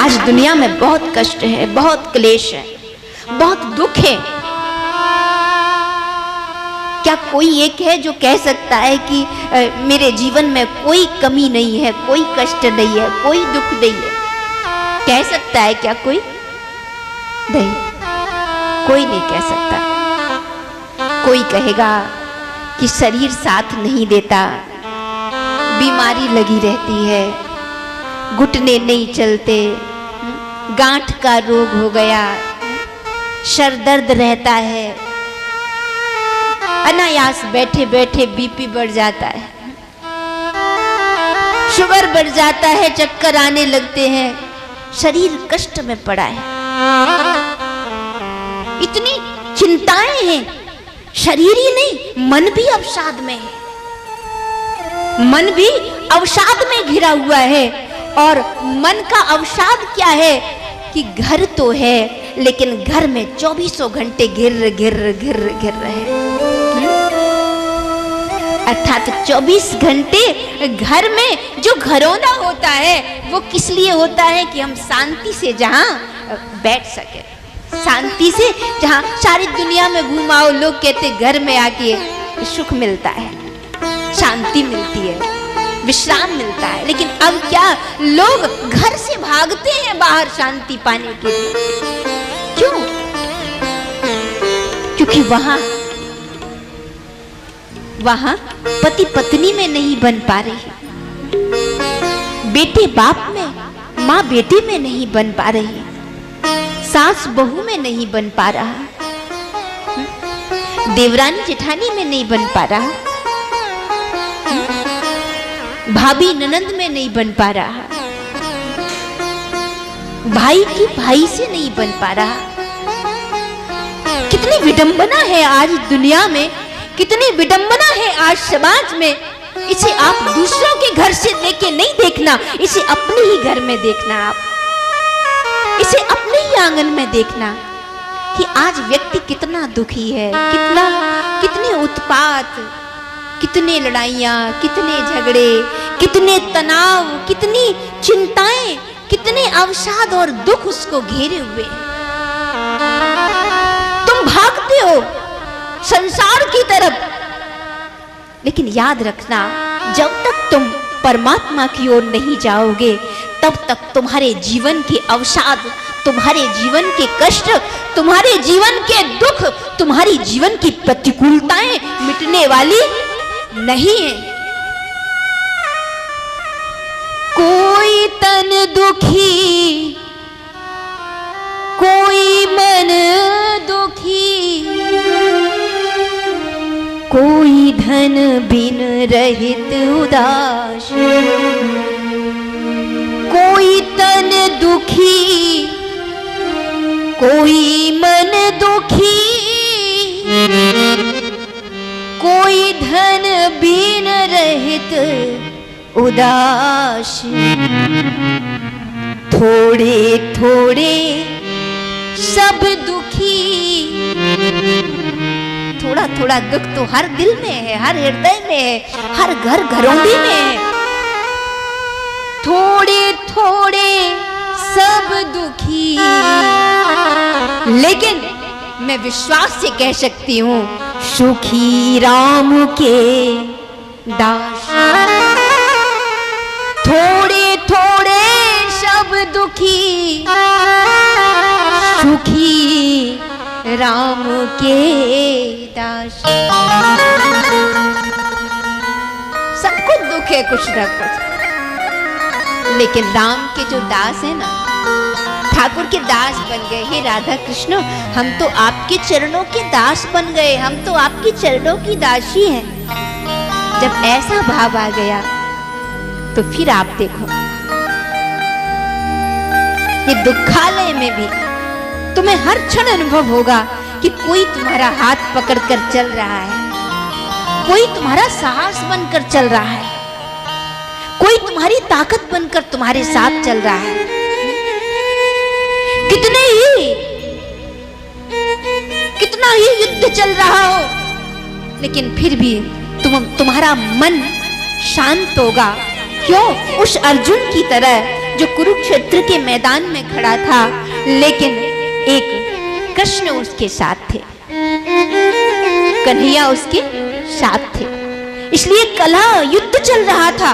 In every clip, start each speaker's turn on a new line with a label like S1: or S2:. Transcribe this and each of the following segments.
S1: आज दुनिया में बहुत कष्ट है, बहुत क्लेश है, बहुत दुख है। क्या कोई एक है जो कह सकता है कि मेरे जीवन में कोई कमी नहीं है, कोई कष्ट नहीं है, कोई दुख नहीं है? कह सकता है क्या कोई? नहीं, कोई नहीं कह सकता। कोई कहेगा कि शरीर साथ नहीं देता, बीमारी लगी रहती है, घुटने नहीं चलते, गांठ का रोग हो गया, सर दर्द रहता है, अनायास बैठे बैठे बीपी बढ़ जाता है, शुगर बढ़ जाता है, चक्कर आने लगते हैं, शरीर कष्ट में पड़ा है। इतनी चिंताएं हैं, शरीर ही नहीं मन भी अवसाद में है, मन भी अवसाद में घिरा हुआ है। और मन का अवसाद क्या है कि घर तो है लेकिन घर में 24 घंटे घिर रहे, अर्थात 24 घंटे घर में जो घरौंदा होता है वो किस लिए होता है कि हम शांति से जहां बैठ सके, शांति से जहां सारी दुनिया में घुमाओ, लोग कहते घर में आके सुख मिलता है, शांति मिलती है, विश्राम मिलता है। लेकिन अब क्या, लोग घर से भागते हैं बाहर शांति पाने के लिए। क्यों? क्योंकि वहां पति पत्नी में नहीं बन पा रही, बेटे बाप में, माँ बेटे में नहीं बन पा रही, सास बहू में नहीं बन पा रहा, देवरानी जेठानी में नहीं बन पा रहा, भाभी ननंद में नहीं बन पा रहा, भाई की भाई से नहीं बन पा रहा। कितनी विडंबना है आज दुनिया में, कितनी विडंबना है आज समाज में। इसे आप दूसरों के घर से लेके नहीं देखना, इसे अपने ही घर में देखना, आप इसे अपने ही आंगन में देखना कि आज व्यक्ति कितना दुखी है, कितने उत्पात, कितने लड़ाइयाँ, कितने झगड़े, कितने तनाव, कितनी चिंताएं, कितने अवसाद और दुख उसको घेरे हुए हैं। तुम भागते हो संसार की तरफ, लेकिन याद रखना, जब तक तुम परमात्मा की ओर नहीं जाओगे तब तक तुम्हारे जीवन के अवसाद, तुम्हारे जीवन के कष्ट, तुम्हारे जीवन के दुख, तुम्हारी जीवन की प्रतिकूलताएं मिटने वाली नहीं है। कोई तन दुखी, कोई मन दुखी, कोई धन बिन रहित उदास, कोई तन दुखी, कोई मन दुखी, कोई धन बिन रहित उदास, थोड़े थोड़े सब दुखी। थोड़ा थोड़ा दुख तो हर दिल में है, हर हृदय में है, हर घर घरौंदी में है। थोड़े थोड़े सब दुखी, लेकिन मैं विश्वास से कह सकती हूँ, सुखी राम के दास। थोड़े थोड़े सब दुखी, सुखी राम के दास। सबको दुख है कुछ न कुछ, लेकिन राम के जो दास है ना, ठाकुर के दास बन गए। हे राधा कृष्ण, हम तो आपके चरणों के दास बन गए, हम तो आपके चरणों की दासी हैं। जब ऐसा भाव आ गया तो फिर आप देखो, ये दुखालय में भी तुम्हें हर क्षण अनुभव होगा कि कोई तुम्हारा हाथ पकड़कर चल रहा है, कोई तुम्हारा साहस बनकर चल रहा है, कोई तुम्हारी ताकत बनकर तुम्हारे साथ चल रहा है। कितना ही युद्ध चल रहा हो, लेकिन फिर भी तुम्हारा मन शांत होगा। क्यों? उस अर्जुन की तरह जो कुरुक्षेत्र के मैदान में खड़ा था, लेकिन एक कृष्ण उसके साथ थे, कन्हैया उसके साथ थे। इसलिए कलह युद्ध चल रहा था,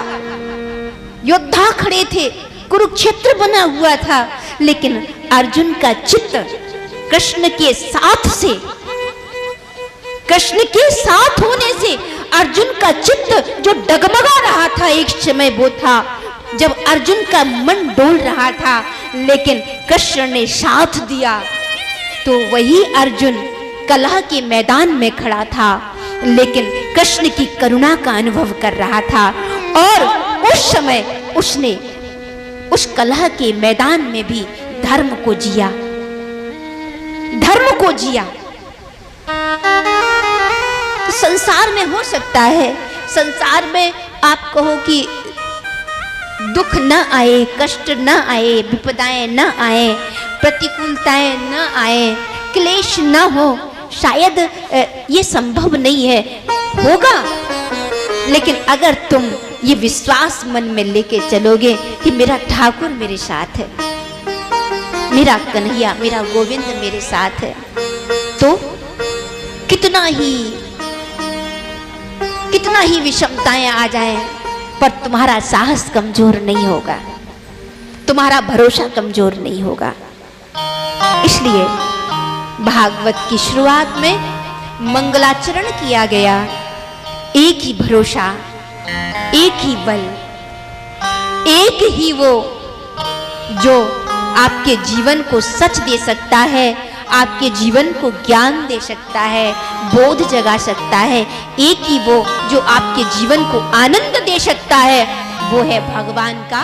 S1: योद्धा खड़े थे, कुरुक्षेत्र बना हुआ था, लेकिन अर्जुन का चित्त कृष्ण के साथ से, कृष्ण के साथ होने से अर्जुन का चित्त जो डगमगा रहा था, एक समय वो था जब अर्जुन का मन डोल रहा था, लेकिन कृष्ण ने साथ दिया। तो वही अर्जुन कलह के मैदान में खड़ा था, लेकिन कृष्ण की करुणा का अनुभव कर रहा था, और उस समय उसने उस कलह के मैदान में भी धर्म को जिया, धर्म को जिया। तो संसार में हो सकता है, संसार में आप कहो कि दुख न आए, कष्ट न आए, विपदाएं न आए, प्रतिकूलताएं न आए, क्लेश न हो, शायद ये संभव नहीं है, होगा। लेकिन अगर तुम ये विश्वास मन में लेके चलोगे कि मेरा ठाकुर मेरे साथ है, मेरा कन्हैया, मेरा गोविंद मेरे साथ है, तो कितना ही विषमताएं आ जाए, पर तुम्हारा साहस कमजोर नहीं होगा, तुम्हारा भरोसा कमजोर नहीं होगा। इसलिए भागवत की शुरुआत में मंगलाचरण किया गया, एक ही भरोसा, एक ही बल, एक ही वो जो आपके जीवन को सच दे सकता है, आपके जीवन को ज्ञान दे सकता है, बोध जगा सकता है, एक ही वो जो आपके जीवन को आनंद दे सकता है, वो है भगवान का